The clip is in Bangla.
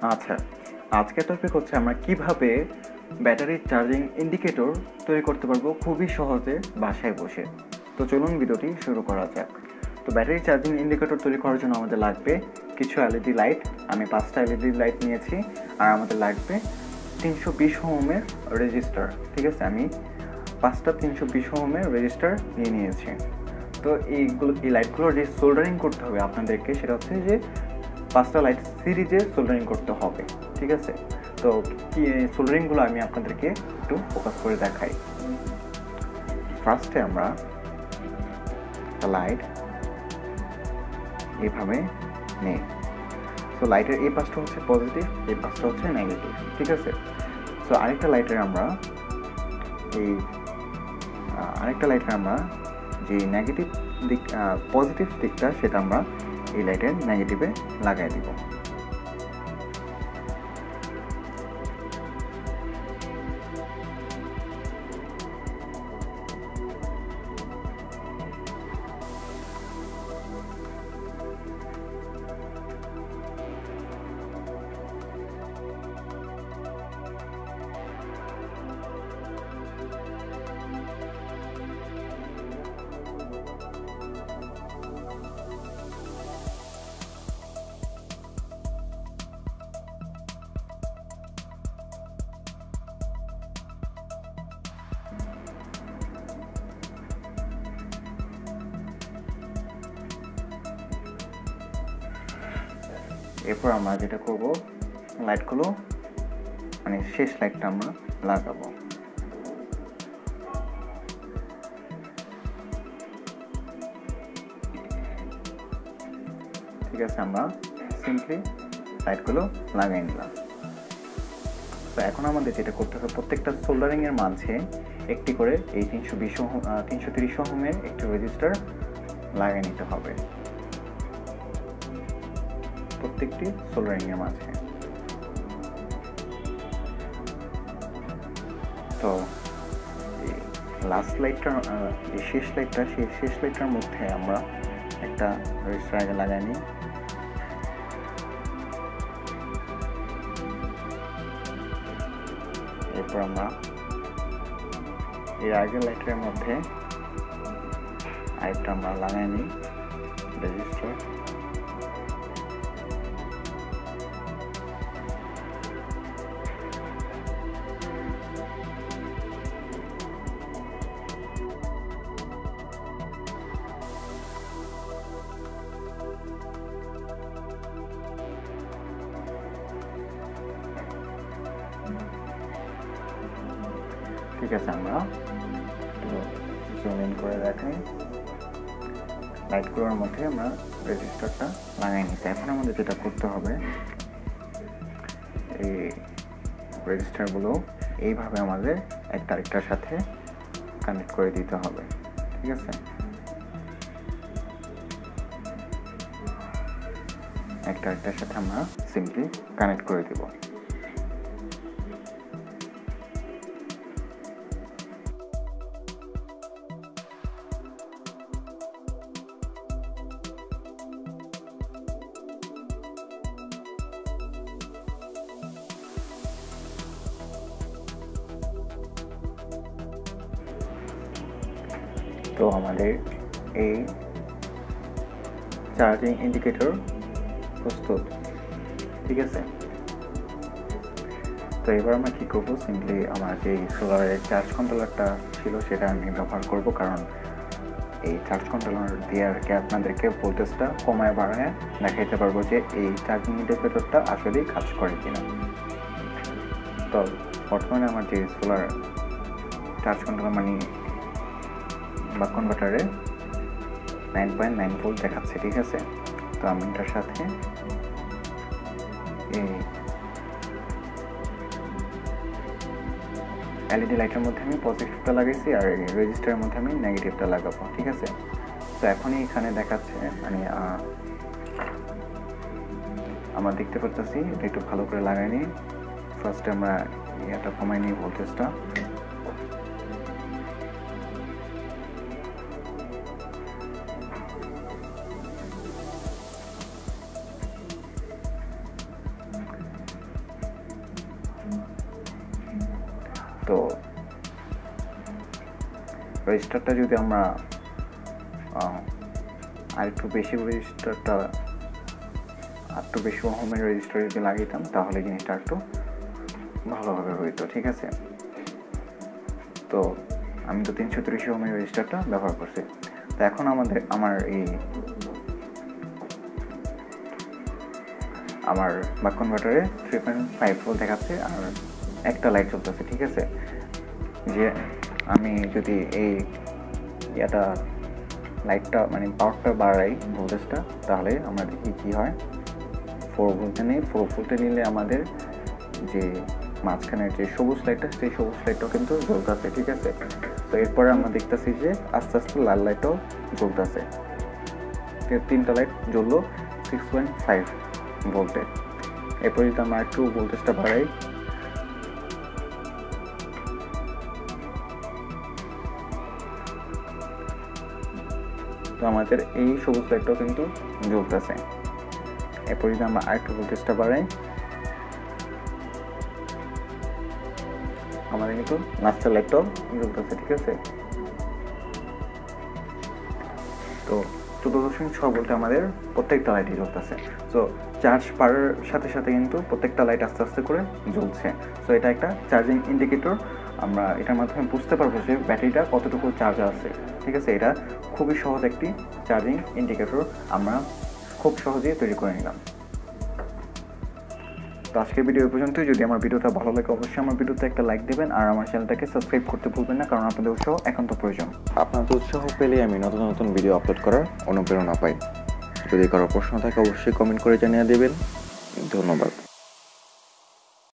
আচ্ছা, আজকের টপিক হচ্ছে আমরা কিভাবে ব্যাটারি চার্জিং ইন্ডিকেটর তৈরি করতে পারবো খুবই সহজে বাসায় বসে। তো চলুন ভিডিওটি শুরু করা যাক। তো ব্যাটারি চার্জিং ইন্ডিকেটর তৈরি করার জন্য আমাদের লাগবে কিছু এলইডি লাইট। আমি 5টা এলইডি লাইট নিয়েছি, আর আমাদের লাগবে 320 ওহমের রেজিস্টার। ঠিক আছে, আমি 5টা 320 ওহমের রেজিস্টার নিয়েছি। তো এই লাইটগুলোর যে সোল্ডারিং করতে হবে আপনাদেরকে, সেটা হচ্ছে যে 5টা লাইট সিরিজে সোল্ডারিং করতে হবে। ঠিক আছে, তো কি সোল্ডারিংগুলো আমি আপনাদেরকে একটু ফোকাস করে দেখাই। ফার্স্টে আমরা লাইট এইভাবে নেই। সো লাইটের এই পাশটা হচ্ছে পজিটিভ, এই পাশটা হচ্ছে নেগেটিভ। ঠিক আছে, সো আরেকটা লাইটের আমরা যে নেগেটিভ দিক, পজিটিভ দিকটা, সেটা আমরা এই লাইটের নেগেটিভে লাগাই দিব। এরপর আমরা যেটা করব, লাইটগুলো মানে শেষ লাইটটা আমরা লাগাবো। ঠিক আছে, আমরা সিম্পলি লাইটগুলো লাগাই নিলাম। তো এখন আমাদের যেটা করতে হবে, প্রত্যেকটা সোল্ডারিং এর মাঝে একটি করে এই 330 ওহমের একটি রেজিস্টার লাগিয়ে নিতে হবে প্রত্যেকটি সোল্ডারিং এর মাঝে। তো লাস্ট লাইটটা, এই শেষ লাইটটা, সেই শেষ লাইটটার মধ্যে আমরা একটা রেজিস্টার আগে লাগাই নিই। এরপর আমরা এর আগের লাইটের মধ্যে আরেকটা আমরা লাগাই নিই রেজিস্টার। ঠিক আছে, আমরা জুম ইন করে দেখাই। লাইটগুলোর মধ্যে আমরা রেজিস্টারটা লাগাই নিচ্ছি। এখন আমাদের যেটা করতে হবে, এই রেজিস্টারগুলো এইভাবে আমাদের একটা আরেকটার সাথে কানেক্ট করে দিতে হবে। ঠিক আছে, একটা আরেকটার সাথে আমরা সিম্পলি কানেক্ট করে দিব। তো আমাদের এই চার্জিং ইন্ডিকেটর প্রস্তুত। ঠিক আছে, তো এবার আমরা কি করব, সিম্পলি আমার যে সোলারের চার্জ কন্ট্রোলারটা ছিল সেটা আমি ব্যবহার করব, কারণ এই চার্জ কন্ট্রোলার দিয়ে আর কি আপনাদেরকে ভোল্টেজটা কমায় বাড়ায় দেখাইতে পারবো যে এই চার্জিং ইন্ডিকেটরটা আসলেই কাজ করে কিনা। তো বর্তমানে আমার যে সোলার চার্জ কন্ট্রোলার মানে বা কনভার্টারে 9.9 ভোল্ট দেখাচ্ছে। ঠিক আছে, তো আমি এটার সাথে এই এলইডি লাইটের মধ্যে আমি পজিটিভটা লাগাইছি, আর এই রেজিস্টারের মধ্যে আমি নেগেটিভটা লাগাবো। ঠিক আছে, তো এখনই এখানে দেখাচ্ছে, মানে আমরা দেখতে পারতেছি। এটা একটু ভালো করে লাগাই নিই। ফার্স্টে আমরা এটা কমাই নিই ভোল্টেজটা। তো রেজিস্টারটা যদি আমরা আর একটু বেশি ওহমের রেজিস্টার যদি লাগিতাম তাহলে জিনিসটা একটু ভালোভাবে হইতো, ঠিক আছে। তো আমি তো 330 ওহমের রেজিস্টারটা ব্যবহার করছি। তো এখন আমার বাক কনভার্টারে 3.5 ভোল্ট দেখাচ্ছে আর একটা লাইট চলতেছে, ঠিক আছে। যে আমি যদি এই লাইটটা মানে পাওয়ারটা বাড়াই ভোল্টেজটা, তাহলে আমরা দেখি কি হয়। 4 ভোল্টে নেই, 4 ভোল্টে নিলে আমাদের যে মাঝখানের যে সবুজ লাইটটা, সেই সবুজ লাইটটাও কিন্তু জ্বলতেছে, ঠিক আছে। তো এরপরে আমরা দেখতেছি যে আস্তে আস্তে লাল লাইটটাও জ্বলতেছে। 3টা লাইট জ্বললো 6.5 ভোল্টে। এরপর যদি আমরা একটু ভোল্টেজটা বাড়াই, তো আমাদের এই সবুজ লাইটটাও কিন্তু জ্বলতেছে। এরপর যদি আমরা আরেকটু ভোল্টেজটা বাড়াই, আমাদের কিন্তু লাস্টের লাইটটাও জ্বলতেছে, ঠিক আছে। তো 14.6 ভোল্টে আমাদের প্রত্যেকটা লাইটই জ্বলতেছে। সো চার্জ পাওয়ার সাথে সাথে কিন্তু প্রত্যেকটা লাইট আস্তে আস্তে করে জ্বলছে। সো এটা একটা চার্জিং ইন্ডিকেটর। আমরা এটার মাধ্যমে বুঝতে পারবো যে ব্যাটারিটা কতটুকু চার্জ আছে, ঠিক আছে। এটা খুবই সহজ একটি চার্জিং ইন্ডিকেটর আমরা খুব সহজেই তৈরি করে নিলাম। তো আজকের ভিডিও পর্যন্তই। যদি আমার ভিডিওটা ভালো লাগে অবশ্যই আমার ভিডিওতে একটা লাইক দেবেন আর আমার চ্যানেলটাকে সাবস্ক্রাইব করতে ভুলবেন না, কারণ আপনাদের উৎসাহ একান্ত প্রয়োজন। আপনাদের উৎসাহ পেলে আমি নতুন নতুন ভিডিও আপলোড করার অনুপ্রেরণা পাই। যদি কারো প্রশ্ন থাকে অবশ্যই কমেন্ট করে জানিয়ে দেবেন। ধন্যবাদ।